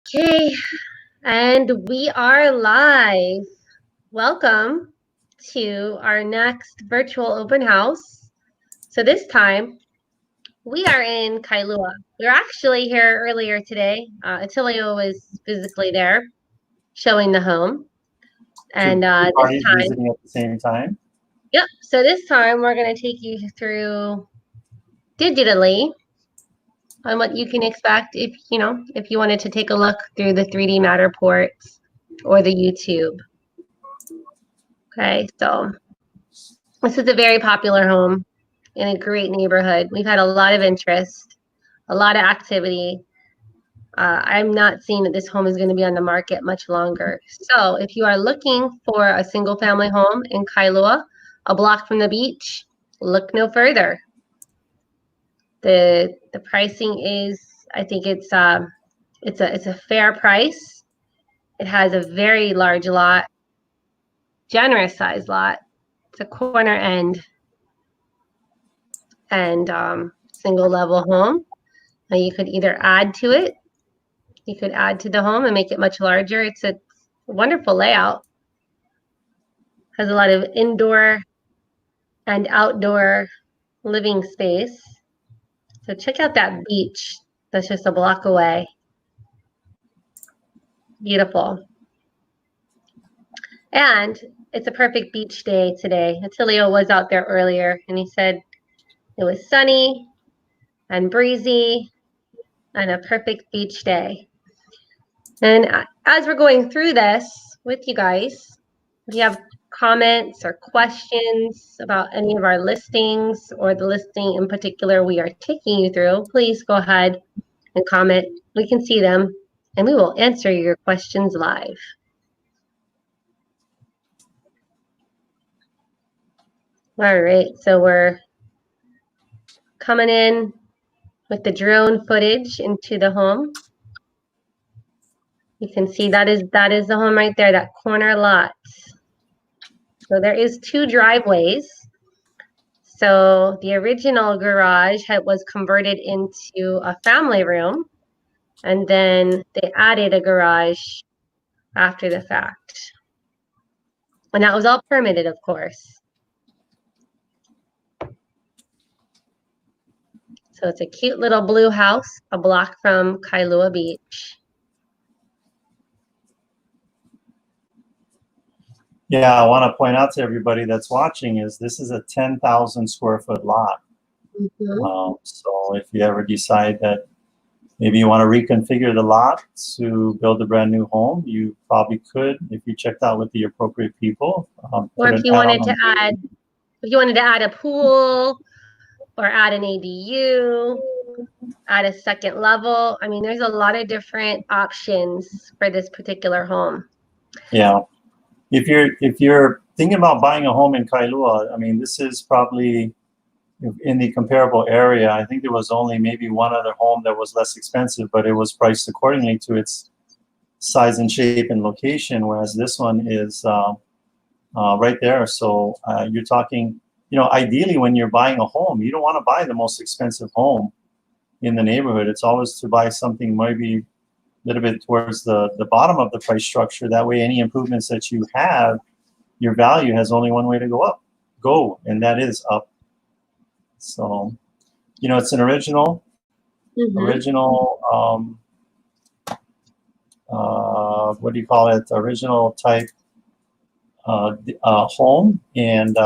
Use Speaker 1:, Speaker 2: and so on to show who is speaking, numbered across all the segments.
Speaker 1: Okay, and we are live. Welcome to our next virtual open house. So this time we are in Kailua. We were actually here earlier today. Attilio was physically there showing the home. And
Speaker 2: Two
Speaker 1: this
Speaker 2: parties
Speaker 1: time,
Speaker 2: visiting at the same time.
Speaker 1: yep. So this time we're going to take you through digitally on what you can expect if you wanted to take a look through the 3D Matterports or the YouTube. Okay, so this is a very popular home in a great neighborhood. We've had a lot of interest, a lot of activity. I'm not seeing that this home is going to be on the market much longer. So if you are looking for a single family home in Kailua, a block from the beach, look no further. The pricing is, I think it's a fair price. It has a very large lot, generous size lot. It's a corner end and single level home. Now you could either add to it, you could add to the home and make it much larger. It's a wonderful layout. Has a lot of indoor and outdoor living space. So check out that beach that's just a block away. Beautiful. And it's a perfect beach day today. Attilio was out there earlier and he said it was sunny and breezy and a perfect beach day. And as we're going through this with you guys, if you have comments or questions about any of our listings or the listing in particular we are taking you through, please go ahead and comment. We can see them and we will answer your questions live. All right, so we're coming in with the drone footage into the home. You can see that is the home right there, that corner lot. So there is 2 driveways. So the original garage was converted into a family room, and then they added a garage after the fact. And that was all permitted, of course. So it's a cute little blue house, a block from Kailua Beach.
Speaker 2: Yeah, I want to point out to everybody that's watching is this is a 10,000 square foot lot. So if you ever decide that maybe you want to reconfigure the lot to build a brand new home, you probably could if you checked out with the appropriate people.
Speaker 1: Or if you wanted to add a pool or add an ADU, add a second level. I mean, there's a lot of different options for this particular home.
Speaker 2: Yeah. If you're thinking about buying a home in Kailua, I mean, this is probably in the comparable area. I think there was only maybe one other home that was less expensive, but it was priced accordingly to its size and shape and location, whereas this one is right there. So you're talking, ideally when you're buying a home, you don't want to buy the most expensive home in the neighborhood. It's always to buy something maybe little bit towards the bottom of the price structure. That way, any improvements that you have, your value has only one way to go, and that is up. So, it's an original, what do you call it? Original type home, and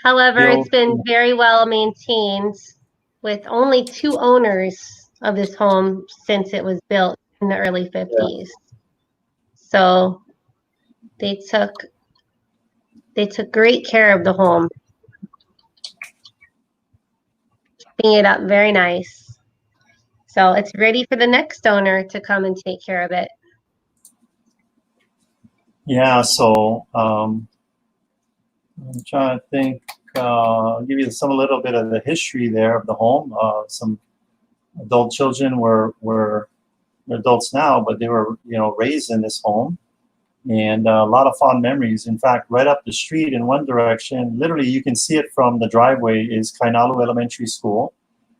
Speaker 1: however, it's been very well maintained with only 2 owners of this home since it was built in the early 50s. Yeah. So they took great care of the home, keeping it up very nice. So it's ready for the next owner to come and take care of it.
Speaker 2: Yeah, so I'm trying to think, I'll give you a little bit of the history there of the home. Some adult children were adults now, but they were, raised in this home, and a lot of fond memories. In fact, right up the street in one direction, literally you can see it from the driveway, is Kainalo Elementary School.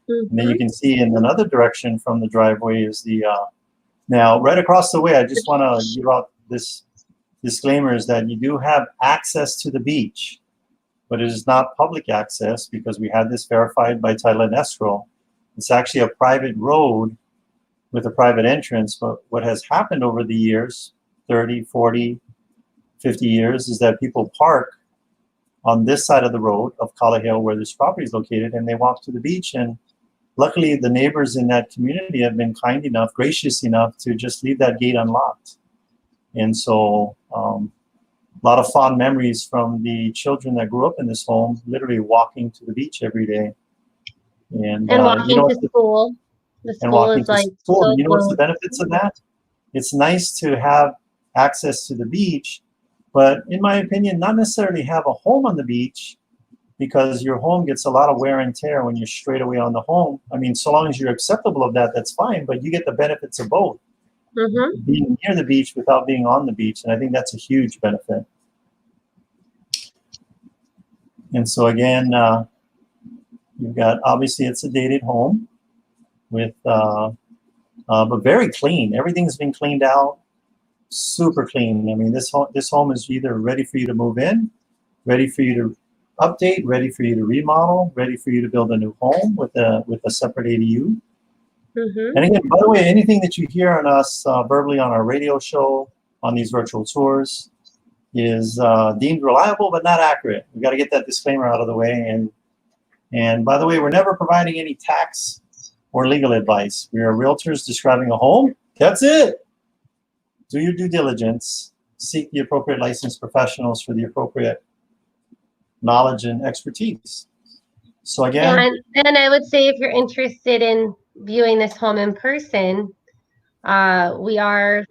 Speaker 2: And then you can see in another direction from the driveway is the Now, right across the way, I just want to give out this disclaimer is that you do have access to the beach, but it is not public access because we had this verified by Title and Escrow. It's actually a private road with a private entrance, but what has happened over the years, 30, 40, 50 years, is that people park on this side of the road of Kailua where this property is located, and they walk to the beach. And luckily, the neighbors in that community have been kind enough, gracious enough to just leave that gate unlocked. And so a lot of fond memories from the children that grew up in this home, literally walking to the beach every day. And
Speaker 1: walking
Speaker 2: you know,
Speaker 1: to school. The
Speaker 2: and
Speaker 1: school
Speaker 2: walking
Speaker 1: is
Speaker 2: to
Speaker 1: like
Speaker 2: school.
Speaker 1: so
Speaker 2: And you know what's the
Speaker 1: close.
Speaker 2: benefits of that? It's nice to have access to the beach, but in my opinion, not necessarily have a home on the beach, because your home gets a lot of wear and tear when you're straight away on the home. I mean, so long as you're acceptable of that, that's fine, but you get the benefits of both.
Speaker 1: Mm-hmm.
Speaker 2: Being near the beach without being on the beach, and I think that's a huge benefit. And so again, you've got, obviously it's a dated home with, but very clean. Everything's been cleaned out, super clean. I mean, this home is either ready for you to move in, ready for you to update, ready for you to remodel, ready for you to build a new home with a separate ADU.
Speaker 1: Mm-hmm.
Speaker 2: And again, by the way, anything that you hear on us verbally on our radio show, on these virtual tours, is deemed reliable but not accurate. We've got to get that disclaimer out of the way. And by the way, we're never providing any tax or legal advice. We are realtors describing a home. That's it. Do your due diligence. Seek the appropriate licensed professionals for the appropriate knowledge and expertise. So again,
Speaker 1: and I would say if you're interested in viewing this home in person, we are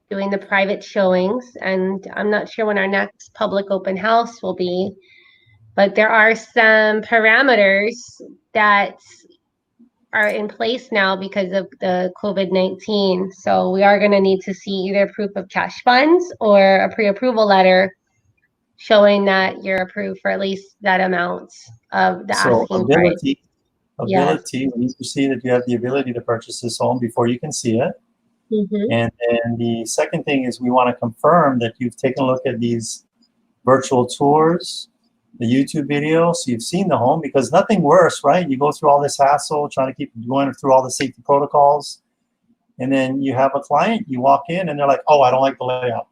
Speaker 1: doing the private showings, and I'm not sure when our next public open house will be, but there are some parameters that are in place now because of the COVID-19. So we are going to need to see either proof of cash funds or a pre-approval letter showing that you're approved for at least that amount of the
Speaker 2: so
Speaker 1: asking price. Yes.
Speaker 2: we need to see that you have the ability to purchase this home before you can see it.
Speaker 1: Mm-hmm.
Speaker 2: And then the second thing is we want to confirm that you've taken a look at these virtual tours, the YouTube videos, so you've seen the home, because nothing worse, right? You go through all this hassle trying to keep going through all the safety protocols, and then you have a client, you walk in and they're like, oh, I don't like the layout.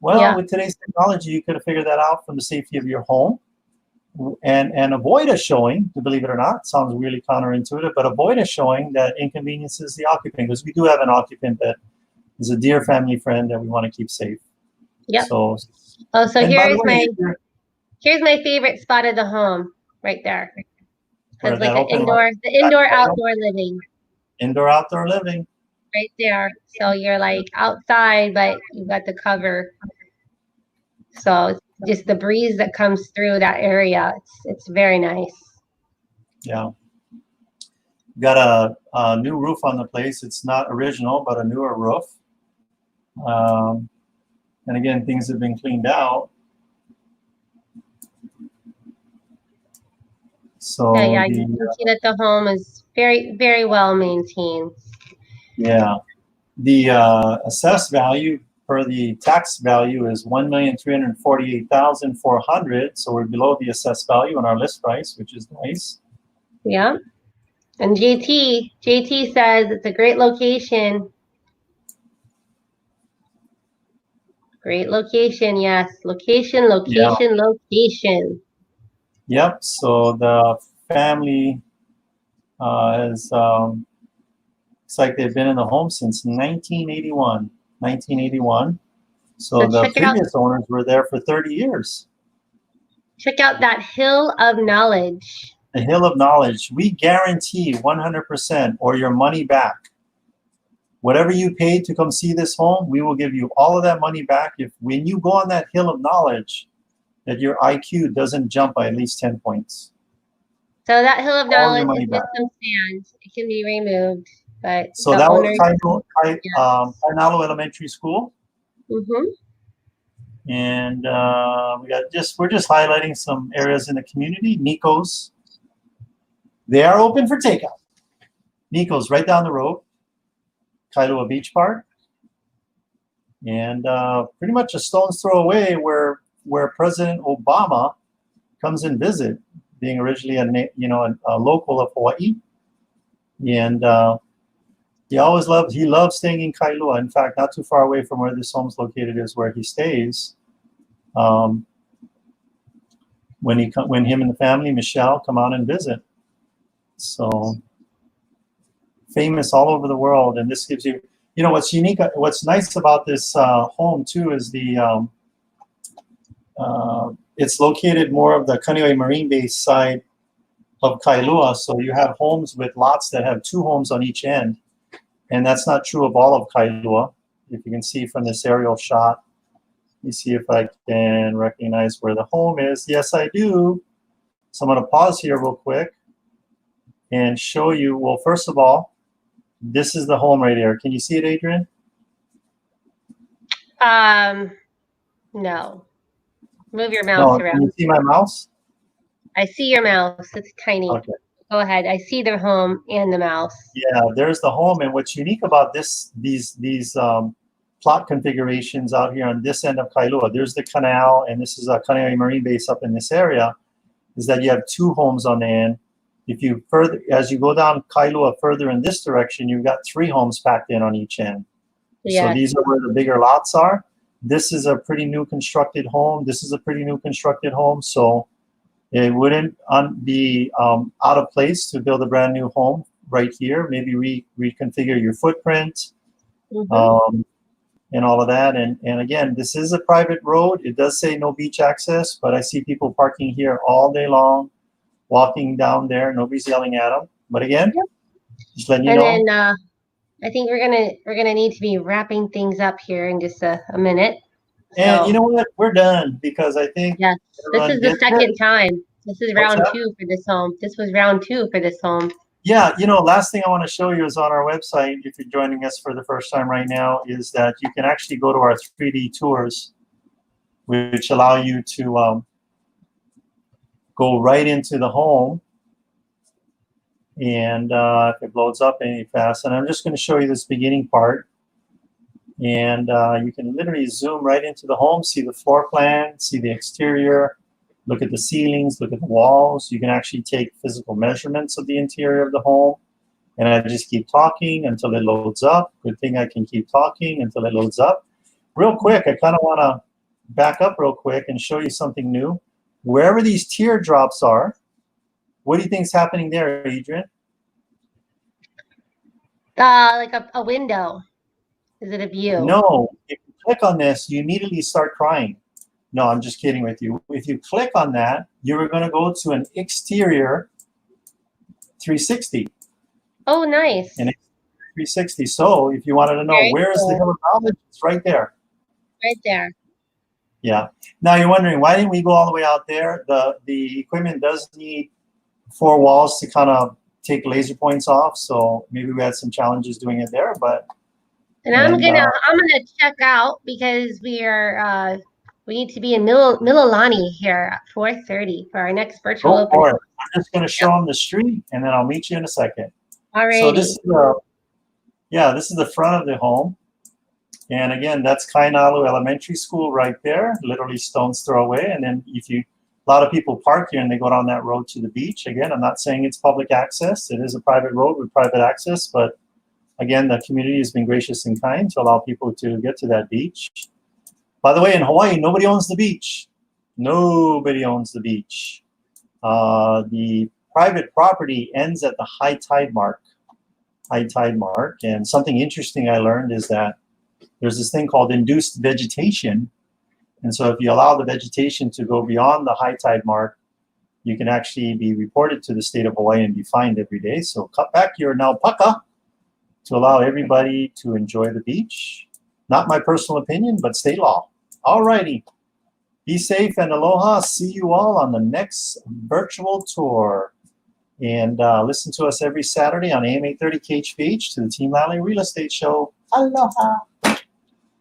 Speaker 2: Well, with today's technology, you could have figured that out from the safety of your home and avoid a showing, to believe it or not. Sounds really counterintuitive, but avoid a showing that inconveniences the occupant, because we do have an occupant that is a dear family friend that we want to keep safe.
Speaker 1: Yep.
Speaker 2: So,
Speaker 1: here's my favorite spot of the home, right there. It's like an indoor-outdoor living.
Speaker 2: Indoor-outdoor living.
Speaker 1: Right there. So you're like outside, but you got the cover. So just the breeze that comes through that area, it's very nice.
Speaker 2: Yeah. Got a new roof on the place. It's not original, but a newer roof. And again, things have been cleaned out. So
Speaker 1: yeah, you can see that the home is very, very well maintained.
Speaker 2: Yeah. The assessed value per the tax value is $1,348,400. So we're below the assessed value on our list price, which is nice.
Speaker 1: Yeah. And JT says it's a great location. Great location, yes. Location.
Speaker 2: Yep. So the family has, it's like they've been in the home since 1981. So the previous owners were there for 30 years.
Speaker 1: Check out that hill of knowledge.
Speaker 2: The hill of knowledge. We guarantee 100% or your money back. Whatever you paid to come see this home, we will give you all of that money back if, when you go on that hill of knowledge, that your IQ doesn't jump by at least 10 points.
Speaker 1: So that hill of knowledge is just some sand. It can be removed. But
Speaker 2: so that was Kaiholu Elementary School.
Speaker 1: Mm-hmm.
Speaker 2: And we're just highlighting some areas in the community. Nico's. They are open for takeout. Nico's right down the road. Kailua Beach Park. And pretty much a stone's throw away where President Obama comes and visit, being originally a local of Hawaii. And he loves staying in Kailua. In fact, not too far away from where this home's located is where he stays. When him and the family, Michelle, come out and visit. So famous all over the world. And this gives you, what's unique, what's nice about this home too is it's located more of the Kaneohe Marine Base side of Kailua. So you have homes with lots that have 2 homes on each end. And that's not true of all of Kailua. If you can see from this aerial shot, let me see if I can recognize where the home is. Yes, I do. So I'm going to pause here real quick and show you. Well, first of all, this is the home right here. Can you see it, Adrian?
Speaker 1: No. Move your mouse around.
Speaker 2: Can you see my mouse?
Speaker 1: I see your mouse. It's tiny. Okay. Go ahead. I see the home and the mouse.
Speaker 2: Yeah, there's the home. And what's unique about these plot configurations out here on this end of Kailua, there's the canal, and this is a Kaneohe Marine Base up in this area, is that you have 2 homes on the end. As you go down Kailua further in this direction, you've got 3 homes packed in on each end. Yeah. So these are where the bigger lots are. This is a pretty new constructed home. This is a pretty new constructed home. So it wouldn't be out of place to build a brand new home right here. Maybe reconfigure your footprint. Mm-hmm. And all of that. And again, this is a private road. It does say no beach access, but I see people parking here all day long, walking down there. Nobody's yelling at them. But again, just letting you know.
Speaker 1: And then I think we're gonna need to be wrapping things up here in just a minute.
Speaker 2: And you know what? We're done because I think
Speaker 1: this is the second time. This is round 2 for this home. This was round 2 for this home.
Speaker 2: Yeah, last thing I want to show you is on our website, if you're joining us for the first time right now, is that you can actually go to our 3D tours, which allow you to go right into the home. And if it loads up any fast, and I'm just going to show you this beginning part. And you can literally zoom right into the home, see the floor plan, see the exterior, look at the ceilings, look at the walls. You can actually take physical measurements of the interior of the home. And I just keep talking until it loads up. Good thing I can keep talking until it loads up. Real quick, I kind of want to back up real quick and show you something new. Wherever these teardrops are, what do you think is happening there, Adrian?
Speaker 1: Like a window. Is it a view?
Speaker 2: No. If you click on this, you immediately start crying. No, I'm just kidding with you. If you click on that, you're going to go to an exterior 360.
Speaker 1: Oh, nice.
Speaker 2: An 360. So if you wanted to know where's the hill of knowledge, it's right there.
Speaker 1: Right there.
Speaker 2: Yeah. Now you're wondering, why didn't we go all the way out there? The equipment does need 4 walls to kind of take laser points off. So maybe we had some challenges doing it there, but.
Speaker 1: And I'm gonna check out because we need to be in Mililani here at 4:30 for our next virtual open.
Speaker 2: I'm just going to show them the street, and then I'll meet you in a second.
Speaker 1: All right.
Speaker 2: So this is the front of the home. And again, that's Kainalu Elementary School right there, literally stone's throw away. And then a lot of people park here and they go down that road to the beach. Again, I'm not saying it's public access. It is a private road with private access, but again, the community has been gracious and kind to allow people to get to that beach. By the way, in Hawaii, nobody owns the beach. Nobody owns the beach. The private property ends at the high tide mark. And something interesting I learned is that there's this thing called induced vegetation. And so if you allow the vegetation to go beyond the high tide mark, you can actually be reported to the state of Hawaii and be fined every day. So cut back your naupaka to allow everybody to enjoy the beach. Not my personal opinion, but state law. All righty. Be safe and aloha. See you all on the next virtual tour. And listen to us every Saturday on AM 830 KHPH to the Team Lally Real Estate Show. Aloha.